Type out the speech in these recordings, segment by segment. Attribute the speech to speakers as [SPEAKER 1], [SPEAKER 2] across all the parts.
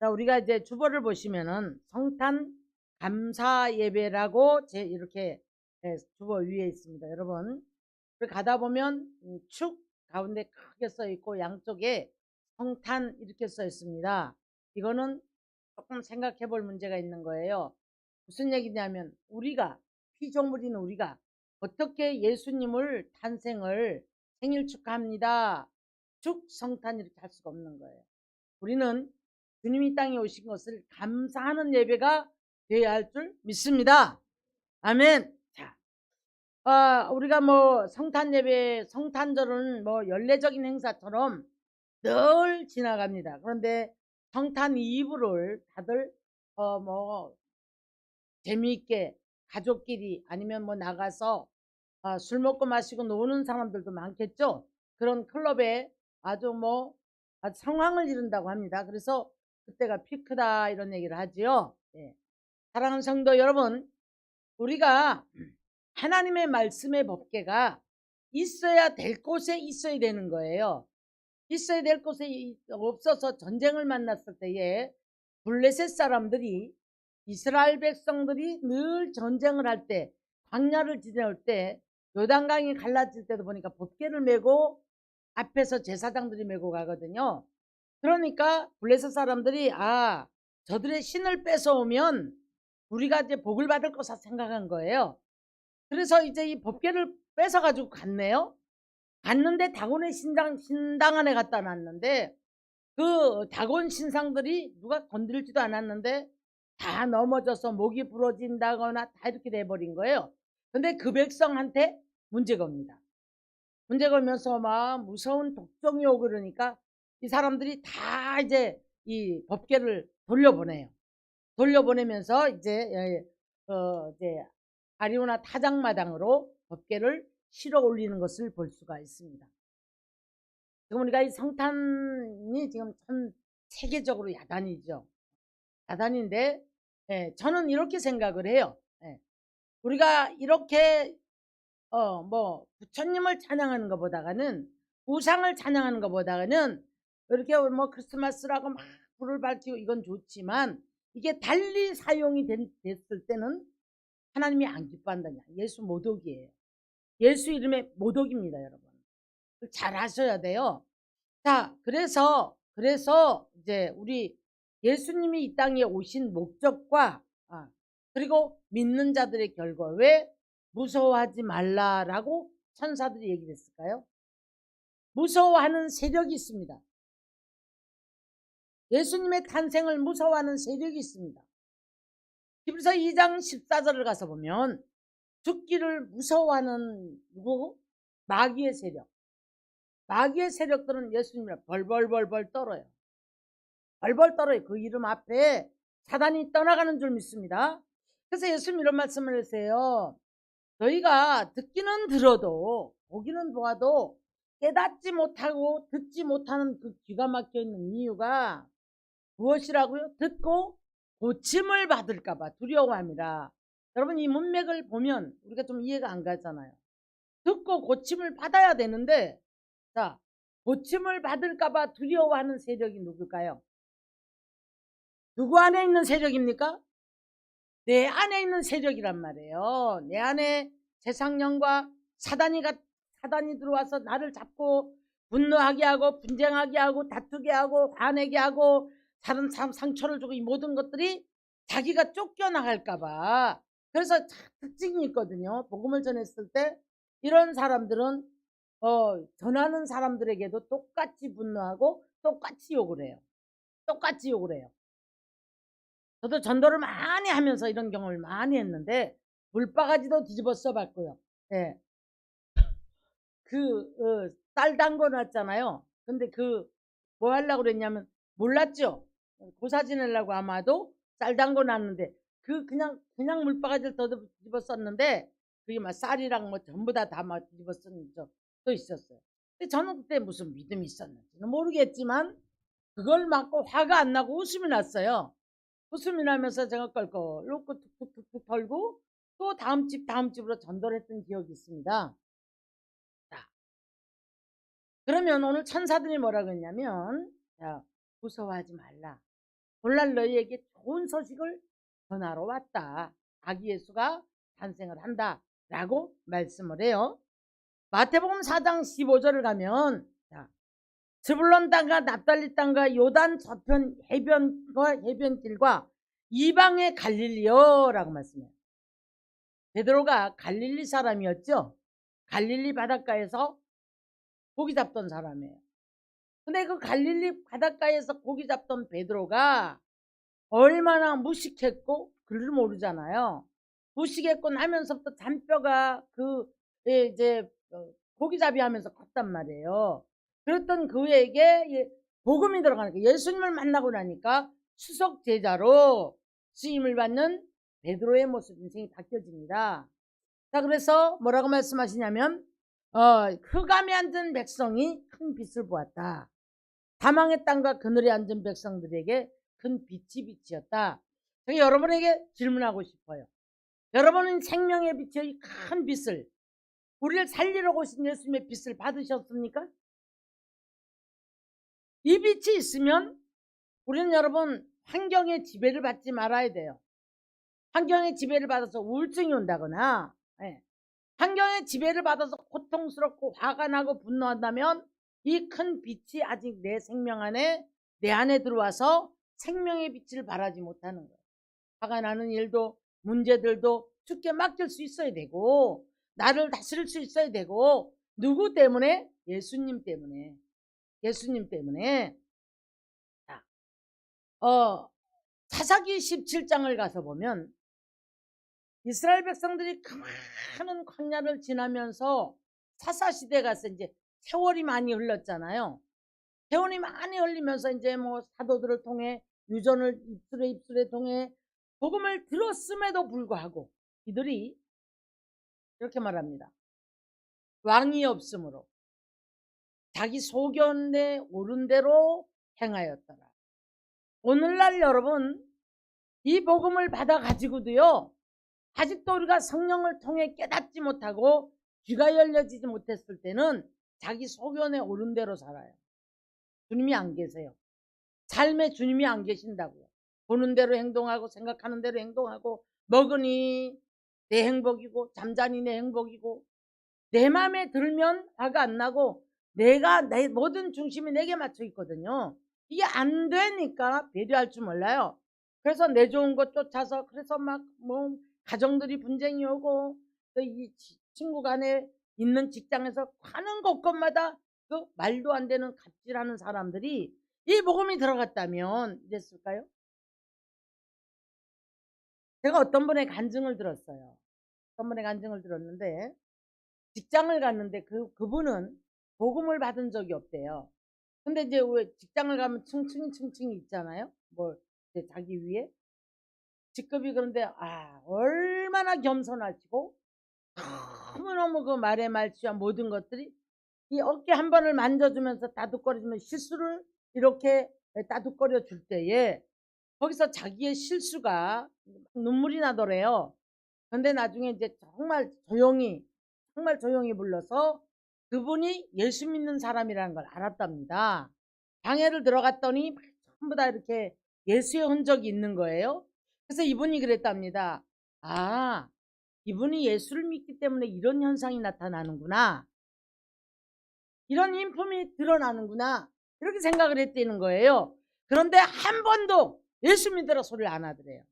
[SPEAKER 1] 자, 우리가 이제 주보를 보시면은 성탄 감사 예배라고 이렇게 주보 위에 있습니다. 여러분, 가다 보면 축 가운데 크게 써 있고 양쪽에 성탄 이렇게 써 있습니다. 이거는 조금 생각해 볼 문제가 있는 거예요. 무슨 얘기냐면 우리가 피조물인 우리가 어떻게 예수님을 탄생을 생일 축하합니다. 축 성탄 이렇게 할 수가 없는 거예요. 우리는 주님이 땅에 오신 것을 감사하는 예배가 되어야 할 줄 믿습니다. 아멘. 자, 우리가 뭐 성탄 예배, 성탄절은 뭐 연례적인 행사처럼 늘 지나갑니다. 그런데 성탄 이브를 다들 뭐 재미있게 가족끼리 아니면 뭐 나가서 술 먹고 마시고 노는 사람들도 많겠죠. 그런 클럽에 아주 뭐 아주 상황을 이룬다고 합니다. 그래서 그때가 피크다 이런 얘기를 하지요. 예. 사랑하는 성도 여러분, 우리가 하나님의 말씀의 법궤가 있어야 될 곳에 있어야 되는 거예요. 있어야 될 곳에 없어서 전쟁을 만났을 때에 블레셋 사람들이 이스라엘 백성들이 늘 전쟁을 할 때 광야를 지나올 때 요단강이 갈라질 때도 보니까 법궤를 메고 앞에서 제사장들이 메고 가거든요. 그러니까 블레셋 사람들이 저들의 신을 뺏어오면 우리가 이제 복을 받을 것을 생각한 거예요. 그래서 이제 이 법궤를 뺏어가지고 갔네요. 갔는데 다곤의 신당 안에 갖다 놨는데 그 다곤 신상들이 누가 건드리지도 않았는데 다 넘어져서 목이 부러진다거나 다 이렇게 돼버린 거예요. 근데 그 백성한테 문제가 옵니다. 문제가 오면서 막 무서운 독종이 오고 그러니까 이 사람들이 다 이제 이 법궤를 돌려보내요. 돌려보내면서 이제 아리오나 타작마당으로 법궤를 실어 올리는 것을 볼 수가 있습니다. 지금 우리가 이 성탄이 지금 전 세계적으로 야단이죠. 야단인데 저는 이렇게 생각을 해요. 우리가 이렇게 뭐 부처님을 찬양하는 것보다는 우상을 찬양하는 것보다는 이렇게 뭐 크리스마스라고 막 불을 밝히고 이건 좋지만 이게 달리 사용이 됐을 때는 하나님이 안 기뻐한다냐. 예수 모독이에요. 예수 이름의 모독입니다, 여러분. 잘 아셔야 돼요. 자, 그래서 이제 우리 예수님이 이 땅에 오신 목적과 그리고 믿는 자들의 결과 왜 무서워하지 말라라고 천사들이 얘기를 했을까요? 무서워하는 세력이 있습니다. 예수님의 탄생을 무서워하는 세력이 있습니다. 히브리서 2장 14절을 가서 보면 죽기를 무서워하는 누구? 마귀의 세력. 마귀의 세력들은 예수님을 벌벌벌벌 떨어요. 벌벌 떨어요. 그 이름 앞에 사단이 떠나가는 줄 믿습니다. 그래서 예수님 이런 말씀을 하세요. 너희가 듣기는 들어도 보기는 보아도 깨닫지 못하고 듣지 못하는 그 귀가 막혀 있는 이유가 무엇이라고요? 듣고 고침을 받을까봐 두려워함이라. 여러분 이 문맥을 보면 우리가 좀 이해가 안 가잖아요. 듣고 고침을 받아야 되는데 자 고침을 받을까봐 두려워하는 세력이 누굴까요? 누구 안에 있는 세력입니까? 내 안에 있는 세력이란 말이에요. 내 안에 세상령과 사단이 들어와서 나를 잡고 분노하게 하고 분쟁하게 하고 다투게 하고 화내게 하고 다른 사람 상처를 주고 이 모든 것들이 자기가 쫓겨나갈까봐. 그래서 특징이 있거든요. 복음을 전했을 때 이런 사람들은 전하는 사람들에게도 똑같이 분노하고 똑같이 욕을 해요. 똑같이 욕을 해요. 저도 전도를 많이 하면서 이런 경험을 많이 했는데 물바가지도 뒤집어 써봤고요. 예. 쌀 담궈 놨잖아요. 근데 뭐 하려고 그랬냐면 몰랐죠. 고사 지내려고 아마도 쌀 담궈 놨는데 그냥 물바가지를 더 뒤집어 썼는데 그게 막 쌀이랑 뭐 전부 다 막 뒤집어 쓴 적도 있었어요. 근데 저는 그때 무슨 믿음이 있었는지는 모르겠지만 그걸 맞고 화가 안 나고 웃음이 났어요. 웃음이 나면서 제가 껄껄 웃고 툭툭툭툭 털고 또 다음 집으로 전도를 했던 기억이 있습니다. 자, 그러면 오늘 천사들이 뭐라고 했냐면 자, 무서워하지 말라. 오늘날 너희에게 좋은 소식을 전하러 왔다. 아기 예수가 탄생을 한다 라고 말씀을 해요. 마태복음 4장 15절을 가면 스불론 땅과 납달리 땅과 요단 저편 해변길과 이방의 갈릴리여 라고 말씀해요. 베드로가 갈릴리 사람이었죠. 갈릴리 바닷가에서 고기 잡던 사람이에요. 근데 그 갈릴리 바닷가에서 고기 잡던 베드로가 얼마나 무식했고 그를 모르잖아요. 무식했고 나면서부터 잔뼈가 이제 고기잡이 하면서 컸단 말이에요. 그랬던 그에게 복음이 들어가니까 예수님을 만나고 나니까 수석 제자로 쓰임을 받는 베드로의 모습, 인생이 바뀌어집니다. 자, 그래서 뭐라고 말씀하시냐면 흑암에 앉은 백성이 큰 빛을 보았다. 사망의 땅과 그늘에 앉은 백성들에게 큰 빛이 빛이었다. 제가 여러분에게 질문하고 싶어요. 여러분은 생명의 빛의 큰 빛을, 우리를 살리러 오신 예수님의 빛을 받으셨습니까? 이 빛이 있으면 우리는 여러분 환경의 지배를 받지 말아야 돼요. 환경의 지배를 받아서 우울증이 온다거나 환경의 지배를 받아서 고통스럽고 화가 나고 분노한다면 이 큰 빛이 아직 내 생명 안에, 내 안에 들어와서 생명의 빛을 발하지 못하는 거예요. 화가 나는 일도 문제들도 주께 맡길 수 있어야 되고, 나를 다스릴 수 있어야 되고, 누구 때문에? 예수님 때문에. 예수님 때문에. 사사기 17장을 가서 보면 이스라엘 백성들이 그 많은 광야를 지나면서 사사시대 가서 이제 세월이 많이 흘렀잖아요. 세월이 많이 흘리면서 이제 뭐 사도들을 통해 유전을 입술에 통해 복음을 들었음에도 불구하고 이들이 이렇게 말합니다. 왕이 없으므로 자기 소견에 옳은 대로 행하였더라. 오늘날 여러분 이 복음을 받아 가지고도요 아직도 우리가 성령을 통해 깨닫지 못하고 귀가 열려지지 못했을 때는 자기 소견에 옳은 대로 살아요. 주님이 안 계세요. 삶에 주님이 안 계신다고요. 보는 대로 행동하고 생각하는 대로 행동하고 먹으니 내 행복이고 잠자니 내 행복이고 내 마음에 들면 화가 안 나고 내가 내 모든 중심이 내게 맞춰 있거든요. 이게 안 되니까 배려할 줄 몰라요. 그래서 내 좋은 것 쫓아서 그래서 막 뭐 가정들이 분쟁이 오고 또 이 친구 간에 있는 직장에서 가는 곳곳마다 그 말도 안 되는 갑질하는 사람들이 이 복음이 들어갔다면 이랬을까요? 제가 어떤 분의 간증을 들었어요. 어떤 분의 간증을 들었는데 직장을 갔는데 그분은 복음을 받은 적이 없대요. 근데 이제 왜 직장을 가면 층층이 있잖아요. 뭐 이제 자기 위에 직급이. 그런데 얼마나 겸손하시고 너무너무 그 말에 말취와 모든 것들이 이 어깨 한 번을 만져주면서 따둑거려주면 실수를 이렇게 따둑거려 줄 때에 거기서 자기의 실수가 눈물이 나더래요. 근데 나중에 이제 정말 조용히 불러서 그분이 예수 믿는 사람이라는 걸 알았답니다. 방에를 들어갔더니 전부 다 이렇게 예수의 흔적이 있는 거예요. 그래서 이분이 그랬답니다. 이분이 예수를 믿기 때문에 이런 현상이 나타나는구나. 이런 인품이 드러나는구나. 이렇게 생각을 했다는 거예요. 그런데 한 번도 예수 믿으라 소리를 안 하더래요.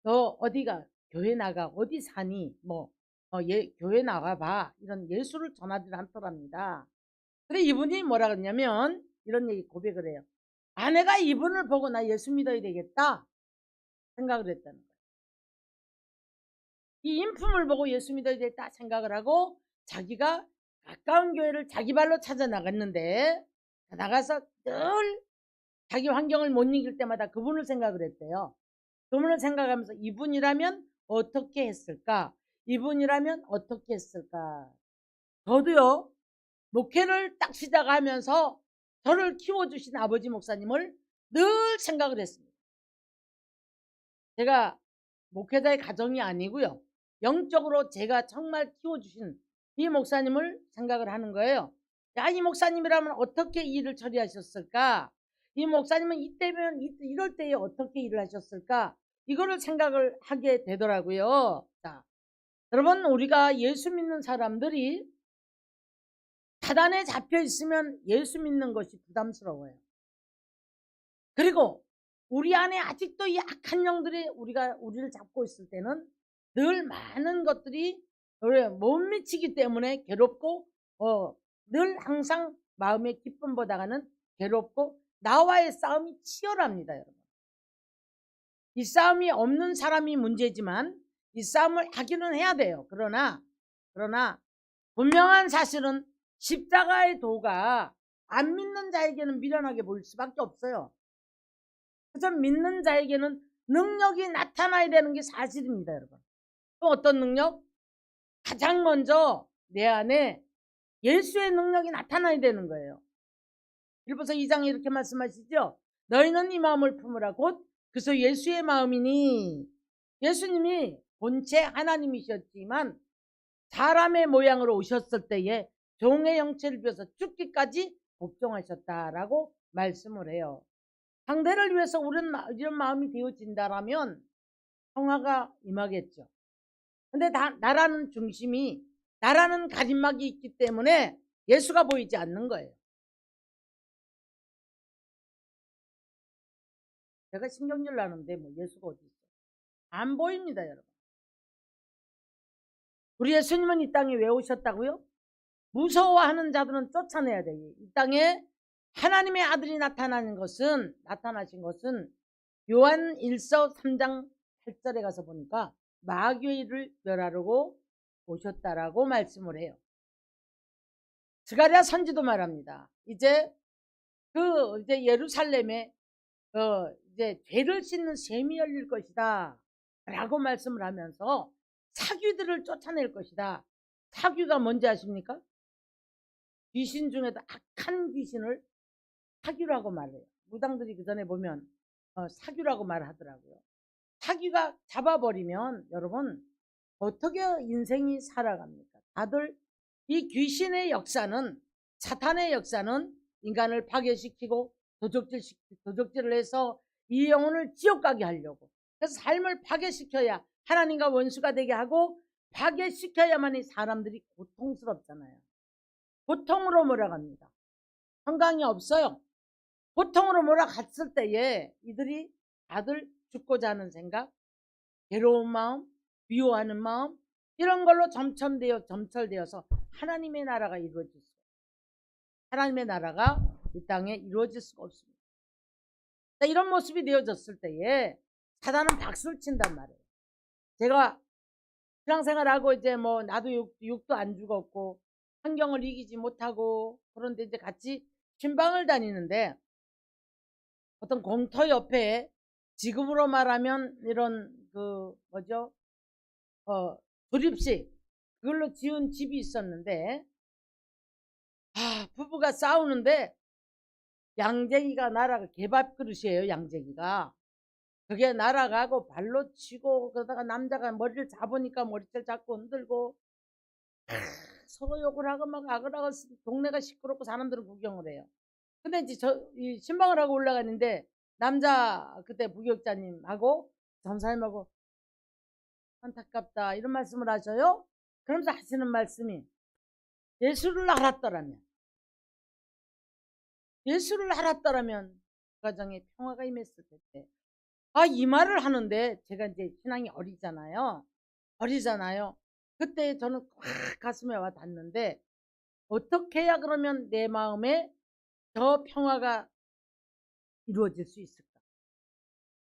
[SPEAKER 1] 너 어디가 교회 나가 어디 사니 교회 나가봐 이런 예수를 전하지 않더랍니다. 근데 이분이 뭐라 그러냐면 이런 얘기 고백을 해요. 아내가 이분을 보고 나 예수 믿어야 되겠다 생각을 했다는 거예요. 이 인품을 보고 예수 믿어야 되겠다 생각을 하고 자기가 가까운 교회를 자기 발로 찾아 나갔는데 나가서 늘 자기 환경을 못 이길 때마다 그분을 생각을 했대요. 그분을 생각하면서 이분이라면 어떻게 했을까? 이분이라면 어떻게 했을까? 저도요 목회를 딱 시작하면서 저를 키워주신 아버지 목사님을 늘 생각을 했습니다. 제가 목회자의 가정이 아니고요 영적으로 제가 정말 키워주신 이 목사님을 생각을 하는 거예요. 이 목사님이라면 어떻게 이 일을 처리하셨을까? 이 목사님은 이때면 이럴 때에 어떻게 일을 하셨을까? 이거를 생각을 하게 되더라고요. 자, 여러분, 우리가 예수 믿는 사람들이 사단에 잡혀 있으면 예수 믿는 것이 부담스러워요. 그리고 우리 안에 아직도 약한 영들이 우리를 잡고 있을 때는 늘 많은 것들이 못 미치기 때문에 괴롭고 늘 항상 마음의 기쁨보다는 괴롭고 나와의 싸움이 치열합니다. 여러분, 이 싸움이 없는 사람이 문제지만 이 싸움을 하기는 해야 돼요. 그러나 분명한 사실은 십자가의 도가 안 믿는 자에게는 미련하게 보일 수밖에 없어요. 그래서 믿는 자에게는 능력이 나타나야 되는 게 사실입니다. 여러분, 또 어떤 능력? 가장 먼저 내 안에 예수의 능력이 나타나야 되는 거예요. 빌립보서 2장에 이렇게 말씀하시죠. 너희는 이 마음을 품으라. 곧 그래서 예수의 마음이니, 예수님이 본체 하나님이셨지만 사람의 모양으로 오셨을 때에 종의 형체를 비워서 죽기까지 복종하셨다라고 말씀을 해요. 상대를 위해서 우리는 이런 마음이 되어진다라면 평화가 임하겠죠. 근데 나라는 중심이, 나라는 가림막이 있기 때문에 예수가 보이지 않는 거예요. 제가 신경질 나는데 뭐 예수가 어디 있어요? 안 보입니다, 여러분. 우리 예수님은 이 땅에 왜 오셨다고요? 무서워하는 자들은 쫓아내야 돼요. 이 땅에 하나님의 아들이 나타나신 것은 요한 1서 3장 8절에 가서 보니까 마귀를 멸하려고 오셨다라고 말씀을 해요. 스가랴 선지도 말합니다. 이제 예루살렘에 이제 죄를 씻는 셈이 열릴 것이다 라고 말씀을 하면서 사귀들을 쫓아낼 것이다. 사귀가 뭔지 아십니까? 귀신 중에도 악한 귀신을 사귀라고 말해요. 무당들이 그 전에 보면 사귀라고 말하더라고요. 사귀가 잡아버리면 여러분 어떻게 인생이 살아갑니까? 다들 이 귀신의 역사는, 사탄의 역사는 인간을 파괴시키고 도적질을 해서 이 영혼을 지옥 가게 하려고, 그래서 삶을 파괴시켜야 하나님과 원수가 되게 하고 파괴시켜야만이 사람들이 고통스럽잖아요. 고통으로 몰아갑니다. 건강이 없어요. 고통으로 몰아갔을 때에 이들이 다들 죽고자 하는 생각, 괴로운 마음, 미워하는 마음, 이런 걸로 점철되어서 하나님의 나라가 이루어질 수, 하나님의 나라가 이 땅에 이루어질 수가 없습니다. 이런 모습이 되어졌을 때에 사단은 박수를 친단 말이에요. 제가 신앙생활하고 이제 뭐 나도 육도 안 죽었고 환경을 이기지 못하고, 그런데 이제 같이 신방을 다니는데 어떤 공터 옆에 지금으로 말하면 이런 조립식, 그걸로 지은 집이 있었는데 부부가 싸우는데 양재기가 날아가, 개밥 그릇이에요. 양재기가 그게 날아가고 발로 치고, 그러다가 남자가 머리를 잡으니까 머리채를 잡고 흔들고 서로 욕을 하고 막 악을 하고 동네가 시끄럽고 사람들은 구경을 해요. 근데 이제 이 신방을 하고 올라가는데 남자 그때 부교육자님하고 전사님하고 안타깝다 이런 말씀을 하셔요. 그러면서 하시는 말씀이 예수를 알았더라면 그 가정에 평화가 임했을 텐데. 이 말을 하는데 제가 이제 신앙이 어리잖아요. 그때 저는 확 가슴에 와 닿는데, 어떻게 해야 그러면 내 마음에 저 평화가 이루어질 수 있을까?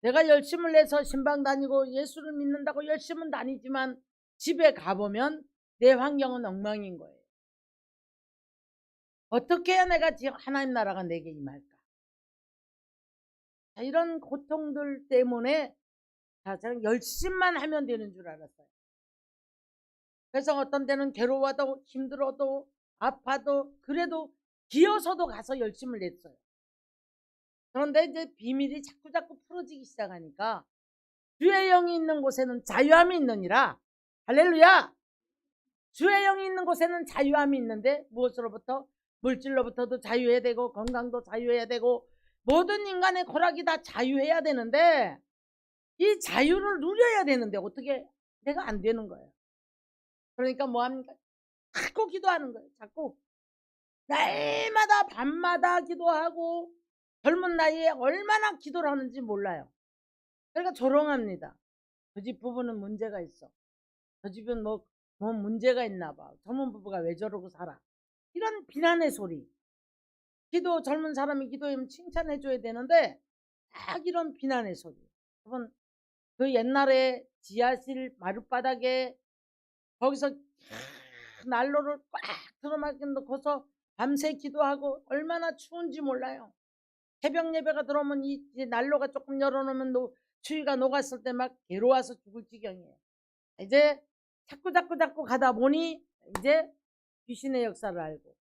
[SPEAKER 1] 내가 열심을 내서 신방 다니고 예수를 믿는다고 열심은 다니지만 집에 가보면 내 환경은 엉망인 거예요. 어떻게 해야 내가 지금 하나님 나라가 내게 임할까? 이런 고통들 때문에 저는 열심만 하면 되는 줄 알았어요. 그래서 어떤 때는 괴로워도 힘들어도 아파도 그래도 기어서도 가서 열심을 냈어요. 그런데 이제 비밀이 자꾸 풀어지기 시작하니까 주의 영이 있는 곳에는 자유함이 있느니라. 할렐루야. 주의 영이 있는 곳에는 자유함이 있는데 무엇으로부터? 물질로부터도 자유해야 되고 건강도 자유해야 되고 모든 인간의 고락이 다 자유해야 되는데 이 자유를 누려야 되는데 어떻게 내가 안 되는 거예요. 그러니까 뭐합니까? 자꾸 기도하는 거예요. 자꾸 날마다 밤마다 기도하고 젊은 나이에 얼마나 기도를 하는지 몰라요. 그러니까 조롱합니다. 저 집 부부는 문제가 있어. 저 집은 뭐 문제가 있나 봐. 젊은 부부가 왜 저러고 살아. 이런 비난의 소리. 젊은 사람이 기도하면 칭찬해 줘야 되는데 딱 이런 비난의 소리. 여러분 그 옛날에 지하실 마룻바닥에 거기서 난로를 꽉 들어막혀 놓고서 밤새 기도하고 얼마나 추운지 몰라요. 새벽 예배가 들어오면 이 난로가 조금 열어놓으면 추위가 녹았을 때 막 괴로워서 죽을 지경이에요. 이제 자꾸 가다 보니 이제 귀신의 역사를 알고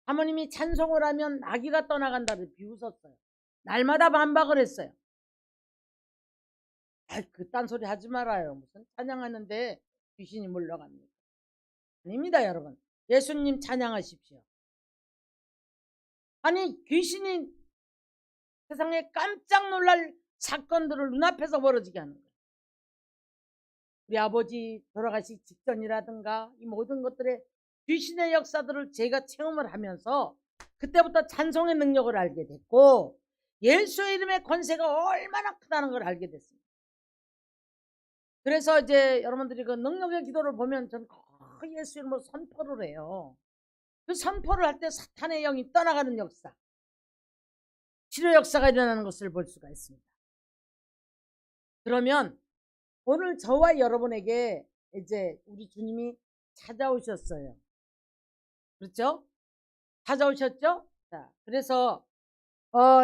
[SPEAKER 1] 하모님이 찬송을 하면 나귀가 떠나간다를 비웃었어요. 날마다 반박을 했어요. 그딴 소리 하지 말아요. 무슨 찬양하는데 귀신이 물러갑니다. 아닙니다, 여러분. 예수님 찬양하십시오. 아니 귀신이 세상에 깜짝 놀랄 사건들을 눈앞에서 벌어지게 하는 거예요. 우리 아버지 돌아가시기 직전이라든가 이 모든 것들의 귀신의 역사들을 제가 체험을 하면서 그때부터 찬송의 능력을 알게 됐고 예수의 이름의 권세가 얼마나 크다는 걸 알게 됐습니다. 그래서 이제 여러분들이 그 능력의 기도를 보면 저는 거의 예수 이름으로 선포를 해요. 그 선포를 할 때 사탄의 영이 떠나가는 역사, 치료 역사가 일어나는 것을 볼 수가 있습니다. 그러면 오늘 저와 여러분에게 이제 우리 주님이 찾아오셨어요. 그렇죠? 찾아오셨죠? 자, 그래서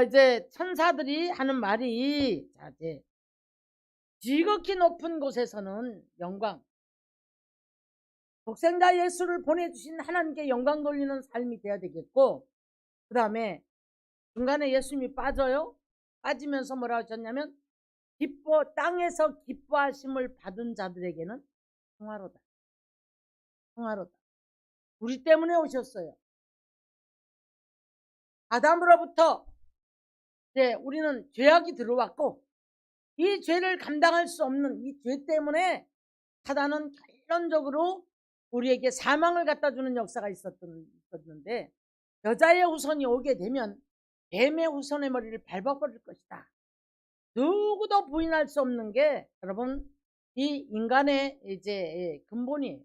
[SPEAKER 1] 이제 천사들이 하는 말이 자, 이제 지극히 높은 곳에서는 영광, 독생자 예수를 보내주신 하나님께 영광 돌리는 삶이 돼야 되겠고, 그 다음에 중간에 예수님이 빠져요. 빠지면서 뭐라 하셨냐면 땅에서 기뻐하심을 받은 자들에게는 평화로다. 평화로다. 우리 때문에 오셨어요. 아담으로부터 이제 우리는 죄악이 들어왔고 이 죄를 감당할 수 없는 이 죄 때문에 사단은 결론적으로 우리에게 사망을 갖다 주는 역사가 있었는데 여자의 후손이 오게 되면 뱀의 후손의 머리를 밟아버릴 것이다. 누구도 부인할 수 없는 게 여러분 이 인간의 이제 근본이에요.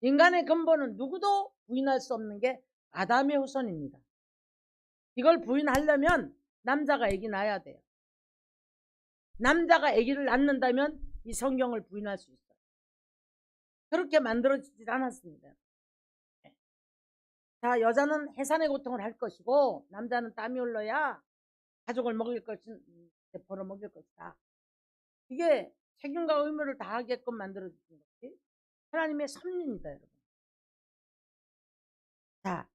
[SPEAKER 1] 인간의 근본은 누구도 부인할 수 없는 게 아담의 후손입니다. 이걸 부인하려면 남자가 아기 낳아야 돼요. 남자가 아기를 낳는다면 이 성경을 부인할 수 있어요. 그렇게 만들어지질 않았습니다. 자, 여자는 해산의 고통을 할 것이고 남자는 땀이 흘러야 가족을 벌어 먹일 것이다. 이게 책임과 의무를 다하게끔 만들어주신 것이 하나님의 섭리입니다, 여러분. 자,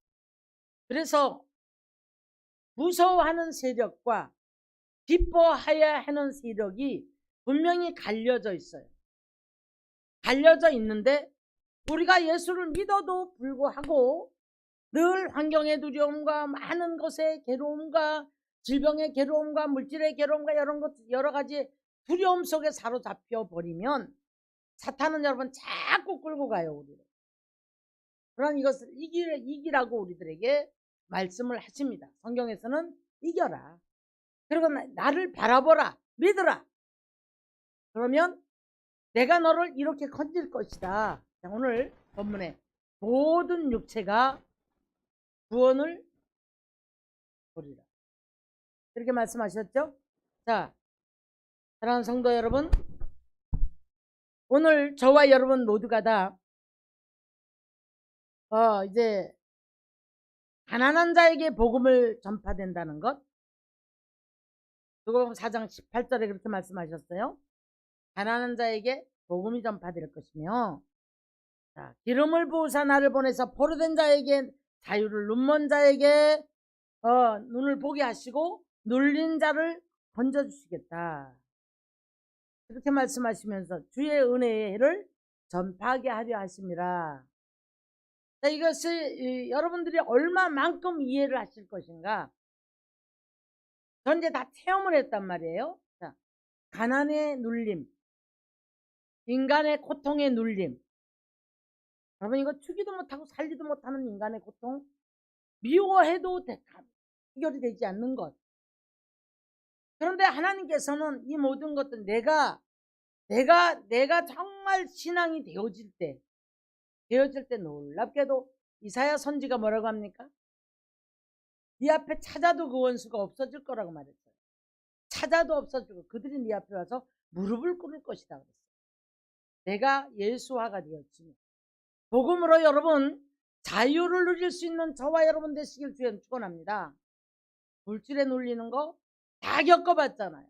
[SPEAKER 1] 그래서 무서워하는 세력과 기뻐해야 하는 세력이 분명히 갈려져 있어요. 갈려져 있는데 우리가 예수를 믿어도 불구하고 늘 환경의 두려움과 많은 것의 괴로움과 질병의 괴로움과 물질의 괴로움과 여러 가지 두려움 속에 사로잡혀 버리면 사탄은 여러분 자꾸 끌고 가요, 우리를. 그런 이것을 이기라고 우리들에게 말씀을 하십니다. 성경에서는 이겨라. 그리고 나를 바라보라. 믿으라. 그러면 내가 너를 이렇게 건질 것이다. 오늘 본문에 모든 육체가 구원을 보리라. 이렇게 말씀하셨죠? 자, 사랑하는 성도 여러분, 오늘 저와 여러분 모두가 다 이제 가난한 자에게 복음을 전파된다는 것, 누가복음 4장 18절에 그렇게 말씀하셨어요. 가난한 자에게 복음이 전파될 것이며, 자, 기름을 부으사 나를 보내서 포로된 자에게 자유를, 눈먼 자에게 눈을 보게 하시고 눌린 자를 건져주시겠다. 그렇게 말씀하시면서 주의 은혜의 해를 전파하게 하려 하심이라. 자, 이것을 여러분들이 얼마만큼 이해를 하실 것인가, 전 이제 다 체험을 했단 말이에요. 자, 가난의 눌림, 인간의 고통의 눌림. 여러분 이거 죽이도 못하고 살리도 못하는 인간의 고통, 미워해도 해결이 되지 않는 것. 그런데 하나님께서는 이 모든 것들 내가 정말 신앙이 되어질 때 놀랍게도 이사야 선지가 뭐라고 합니까? 네 앞에 찾아도 그 원수가 없어질 거라고 말했어요. 찾아도 없어지고 그들이 네 앞에 와서 무릎을 꿇을 것이다 그랬어요. 내가 예수화가 되었지만 복음으로 여러분 자유를 누릴 수 있는 저와 여러분 되시길 주여 축원합니다. 물질에 눌리는 거 다 겪어봤잖아요.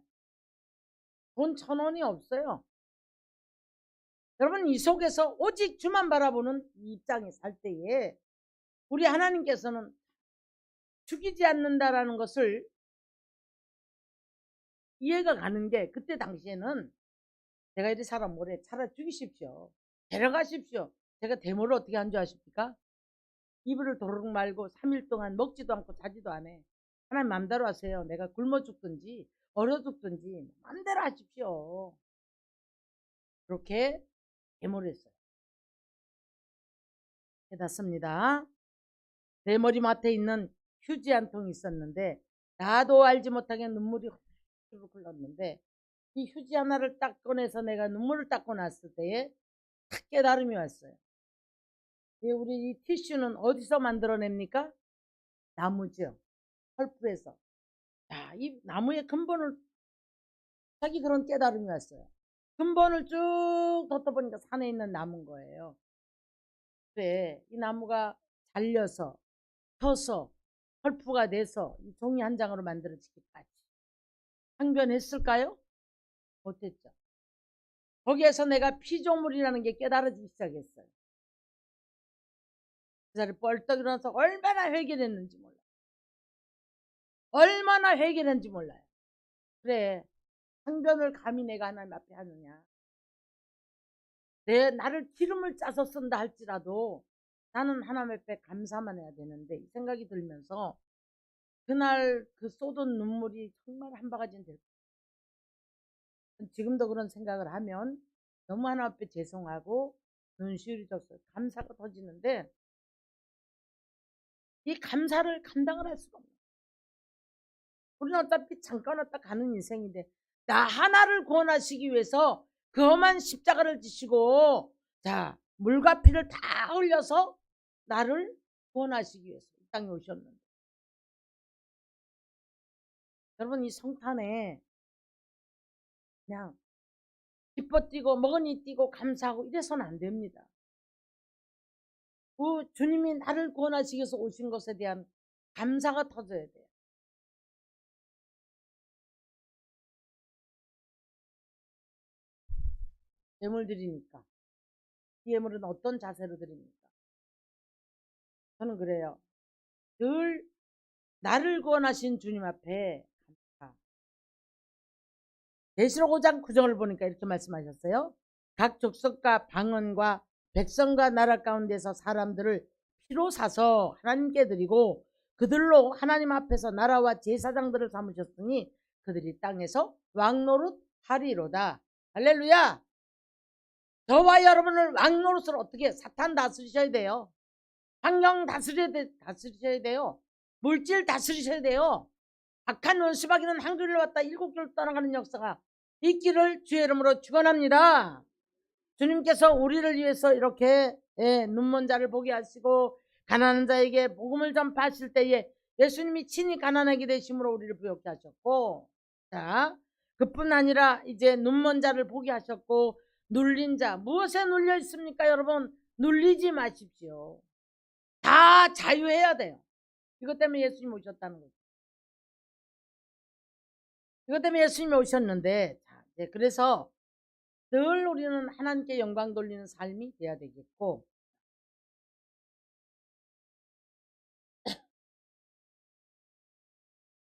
[SPEAKER 1] 돈 1,000원이 없어요. 여러분 이 속에서 오직 주만 바라보는 이 입장에 살 때에 우리 하나님께서는 죽이지 않는다라는 것을 이해가 가는 게 그때 당시에는 내가 이리 사람 뭐래 차라리 죽이십시오. 데려가십시오. 제가 데모를 어떻게 한 줄 아십니까? 이불을 도르륵 말고 3일 동안 먹지도 않고 자지도 않아. 하나님 맘대로 하세요. 내가 굶어 죽든지 얼어 죽든지 맘대로 하십시오. 그렇게 데모를 했어요. 해놨습니다. 내 머리맡에 있는 휴지 한 통이 있었는데 나도 알지 못하게 눈물이 훌쩍 흘렀는데 이 휴지 하나를 딱 꺼내서 내가 눈물을 닦고 났을 때에 탁 깨달음이 왔어요. 우리 이 티슈는 어디서 만들어냅니까? 나무죠. 펄프에서. 자, 이 나무의 근본을 자기 그런 깨달음이 왔어요. 근본을 쭉 걷어보니까 산에 있는 나무인 거예요. 그래, 이 나무가 잘려서 펴서 펄프가 돼서 이 종이 한 장으로 만들어지기까지 항변했을까요? 못했죠. 거기에서 내가 피조물이라는 게 깨달아지기 시작했어요. 그 자리에 벌떡 일어나서 얼마나 회개했는지 몰라요. 얼마나 회개했는지 몰라요. 그래, 항변을 감히 내가 하나님 앞에 하느냐. 나를 기름을 짜서 쓴다 할지라도 나는 하나님 앞에 감사만 해야 되는데 이 생각이 들면서 그날 그 쏟은 눈물이 정말 한 바가지는 될 거예요. 지금도 그런 생각을 하면 너무 하나님 앞에 죄송하고 눈시울이 졌어요. 감사가 터지는데 이 감사를 감당을 할 수가 없어요. 우리는 어차피 잠깐 왔다 가는 인생인데 나 하나를 구원하시기 위해서 그 험한 십자가를 지시고 자 물과 피를 다 흘려서 나를 구원하시기 위해서 이 땅에 오셨는데 여러분 이 성탄에 그냥 기뻐 뛰고 먹으니 뛰고 감사하고 이래서는 안 됩니다. 그 주님이 나를 구원하시기 위해서 오신 것에 대한 감사가 터져야 돼요. 예물 드리니까 이 예물은 어떤 자세로 드립니까? 저는 그래요. 늘 나를 구원하신 주님 앞에 감사. 계시록 5장 9절을 보니까 이렇게 말씀하셨어요. 각 족속과 방언과 백성과 나라 가운데서 사람들을 피로 사서 하나님께 드리고 그들로 하나님 앞에서 나라와 제사장들을 삼으셨으니 그들이 땅에서 왕노릇 하리로다. 할렐루야. 저와 여러분을 왕노릇을 어떻게 사탄 다스리셔야 돼요. 환경 다스리셔야 돼요. 물질 다스리셔야 돼요. 악한 원수마귀는 한 길로 왔다 7길로 떠나가는 역사가 있기를 주의 이름으로 축원합니다. 주님께서 우리를 위해서 이렇게 눈먼 자를 보게 하시고 가난한 자에게 복음을 전파하실 때에 예수님이 친히 가난하게 되심으로 우리를 부욕케 하셨고 자 그뿐 아니라 이제 눈먼 자를 보게 하셨고 눌린 자 무엇에 눌려 있습니까 여러분? 눌리지 마십시오. 다 자유해야 돼요. 이것 때문에 예수님 오셨다는 거죠. 이것 때문에 예수님이 오셨는데 그래서 늘 우리는 하나님께 영광 돌리는 삶이 돼야 되겠고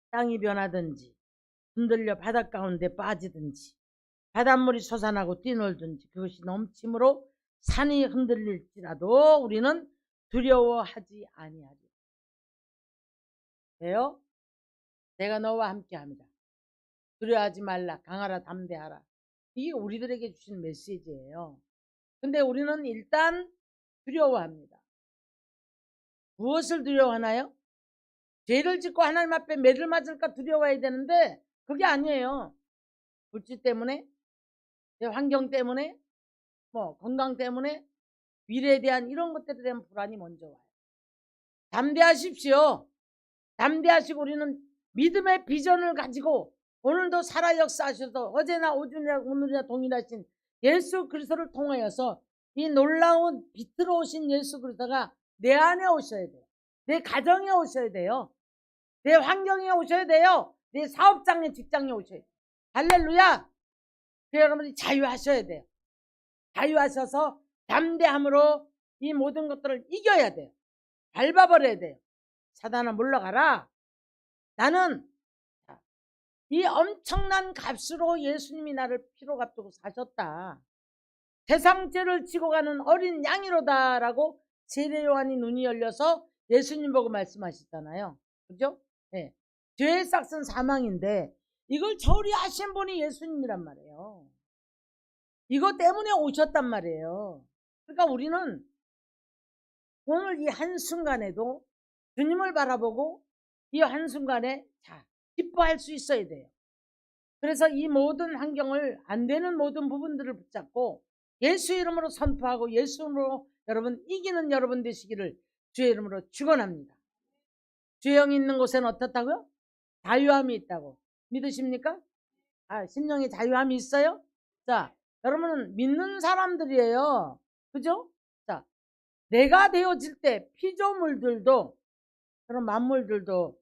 [SPEAKER 1] 땅이 변하든지 흔들려 바닷 가운데 빠지든지 바닷물이 솟아나고 뛰놀든지 그것이 넘침으로 산이 흔들릴지라도 우리는 두려워하지 아니하리. 왜요? 내가 너와 함께합니다. 두려워하지 말라. 강하라 담대하라. 이게 우리들에게 주신 메시지예요. 근데 우리는 일단 두려워합니다. 무엇을 두려워하나요? 죄를 짓고 하나님 앞에 매를 맞을까 두려워해야 되는데 그게 아니에요. 물질 때문에, 내 환경 때문에, 뭐 건강 때문에, 미래에 대한 이런 것들에 대한 불안이 먼저 와요. 담대하십시오. 담대하시고 우리는 믿음의 비전을 가지고 오늘도 살아 역사하셔서 어제나 오늘이나 동일하신 예수 그리스도를 통하여서 이 놀라운 빛으로 오신 예수 그리스도가 내 안에 오셔야 돼요. 내 가정에 오셔야 돼요. 내 환경에 오셔야 돼요. 내 사업장에 직장에 오셔야 돼요. 할렐루야. 여러분이 자유하셔야 돼요. 자유하셔서 담대함으로 이 모든 것들을 이겨야 돼요. 밟아버려야 돼요. 사단아 물러가라. 나는 이 엄청난 값으로 예수님이 나를 피로 값주고 사셨다. 세상 죄를 지고 가는 어린 양이로다 라고 세례 요한이 눈이 열려서 예수님 보고 말씀하셨잖아요. 그죠? 네. 죄의 싹은 사망인데 이걸 처리하신 분이 예수님이란 말이에요. 이것 때문에 오셨단 말이에요. 그러니까 우리는 오늘 이 한순간에도 주님을 바라보고 이 한순간에 기뻐할 수 있어야 돼요. 그래서 이 모든 환경을 안 되는 모든 부분들을 붙잡고 예수 이름으로 선포하고 예수 이름으로 여러분 이기는 여러분 되시기를 주의 이름으로 축원합니다. 주의 영이 있는 곳에는 어떻다고요? 자유함이 있다고. 믿으십니까? 심령에 자유함이 있어요? 자, 여러분은 믿는 사람들이에요. 그죠? 자, 내가 되어질 때 피조물들도 그런 만물들도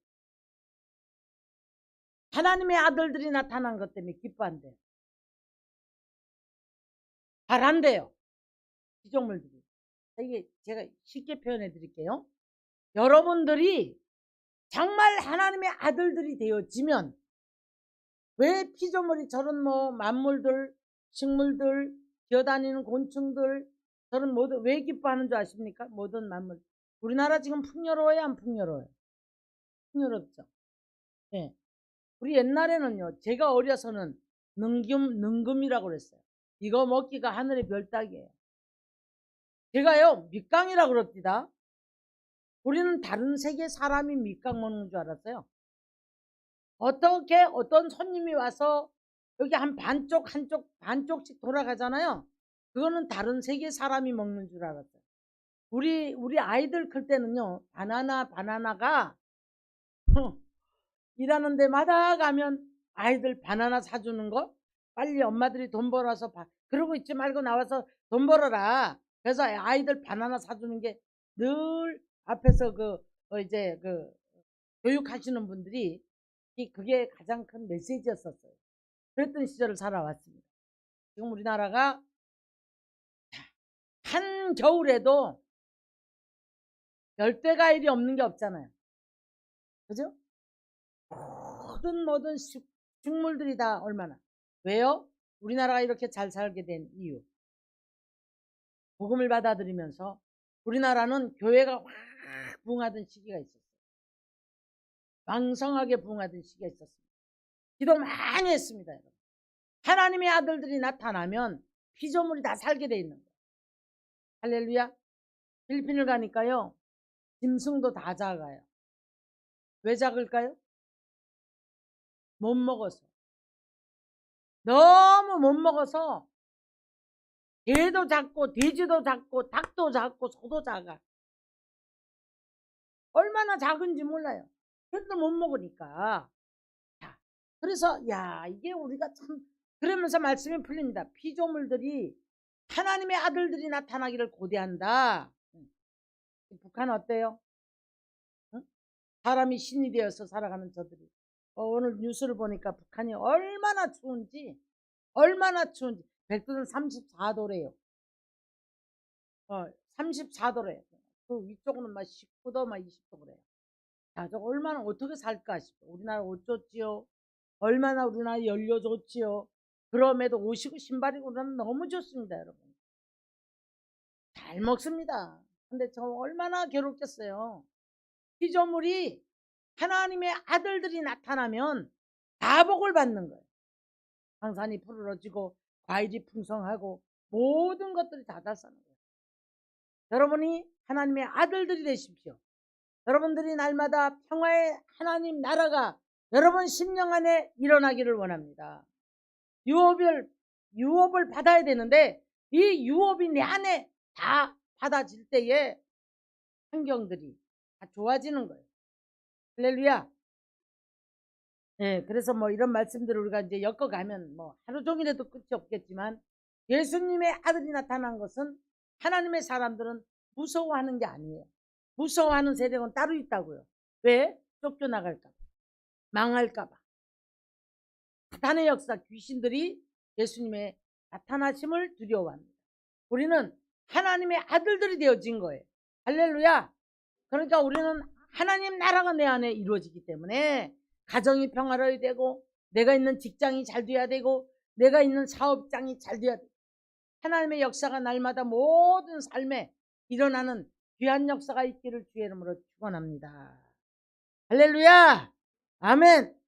[SPEAKER 1] 하나님의 아들들이 나타난 것 때문에 기뻐한대요. 잘한대요. 피조물들이. 이게 제가 쉽게 표현해 드릴게요. 여러분들이 정말 하나님의 아들들이 되어지면 왜 피조물이 저런 뭐 만물들, 식물들, 기어다니는 곤충들 저런 모두 왜 기뻐하는 줄 아십니까? 모든 만물. 우리나라 지금 풍요로워요? 안 풍요로워요? 풍요롭죠. 네. 우리 옛날에는요. 제가 어려서는 능금이라고 그랬어요. 이거 먹기가 하늘의 별 따기예요. 제가요. 밑강이라고 그럽니다. 우리는 다른 세계 사람이 밑강 먹는 줄 알았어요. 어떻게 어떤 손님이 와서 여기 한 반쪽씩 돌아가잖아요. 그거는 다른 세계 사람이 먹는 줄 알았어요. 우리 아이들 클 때는요. 바나나가 일하는 데마다 가면 아이들 바나나 사주는 거 빨리 엄마들이 돈 벌어서 그러고 있지 말고 나와서 돈 벌어라. 그래서 아이들 바나나 사주는 게 늘 앞에서 이제 교육하시는 분들이 그게 가장 큰 메시지였었어요. 그랬던 시절을 살아왔습니다. 지금 우리나라가 한겨울에도 열대과일이 없는 게 없잖아요. 그죠? 모든 식물들이 다 얼마나. 왜요? 우리나라가 이렇게 잘 살게 된 이유. 복음을 받아들이면서 우리나라는 교회가 확 부흥하던 시기가 있었어요. 왕성하게 부흥하던 시기가 있었습니다. 기도 많이 했습니다. 여러분. 하나님의 아들들이 나타나면 피조물이 다 살게 돼 있는 거예요. 할렐루야. 필리핀을 가니까요. 짐승도 다 작아요. 왜 작을까요? 못 먹어서. 너무 못 먹어서 개도 작고 돼지도 작고 닭도 작고 소도 작아. 얼마나 작은지 몰라요. 그래도 못 먹으니까. 자, 그래서 이게 우리가 참 그러면서 말씀이 풀립니다. 피조물들이 하나님의 아들들이 나타나기를 고대한다. 북한 어때요? 응? 사람이 신이 되어서 살아가는 저들이 오늘 뉴스를 보니까 북한이 얼마나 추운지 백두는 34도래요. 34도래요. 그 위쪽은 막 19도 막 20도 그래요. 자, 저 얼마나 어떻게 살까 싶어. 우리나라 옷 좋지요. 얼마나 우리나라 연료 좋지요. 그럼에도 옷이고 신발이고 그러면 너무 좋습니다, 여러분. 잘 먹습니다. 근데 저 얼마나 괴롭겠어요. 피조물이 하나님의 아들들이 나타나면 다 복을 받는 거예요. 강산이 푸르러지고 과일이 풍성하고 모든 것들이 다 달사는 거예요. 여러분이 하나님의 아들들이 되십시오. 여러분들이 날마다 평화의 하나님 나라가 여러분 심령 안에 일어나기를 원합니다. 유업을 받아야 되는데 이 유업이 내 안에 다 받아질 때에 환경들이 다 좋아지는 거예요. 할렐루야. 네, 그래서 뭐 이런 말씀들을 우리가 이제 엮어가면 뭐 하루 종일해도 끝이 없겠지만, 예수님의 아들이 나타난 것은 하나님의 사람들은 무서워하는 게 아니에요. 무서워하는 세력은 따로 있다고요. 왜? 쫓겨나갈까 봐, 망할까 봐. 사탄의 역사, 귀신들이 예수님의 나타나심을 두려워합니다. 우리는 하나님의 아들들이 되어진 거예요. 할렐루야. 그러니까 우리는 하나님 나라가 내 안에 이루어지기 때문에 가정이 평화로워야 되고, 내가 있는 직장이 잘 돼야 되고, 내가 있는 사업장이 잘 돼야 되고, 하나님의 역사가 날마다 모든 삶에 일어나는 귀한 역사가 있기를 주의 이름으로 축원합니다. 할렐루야. 아멘.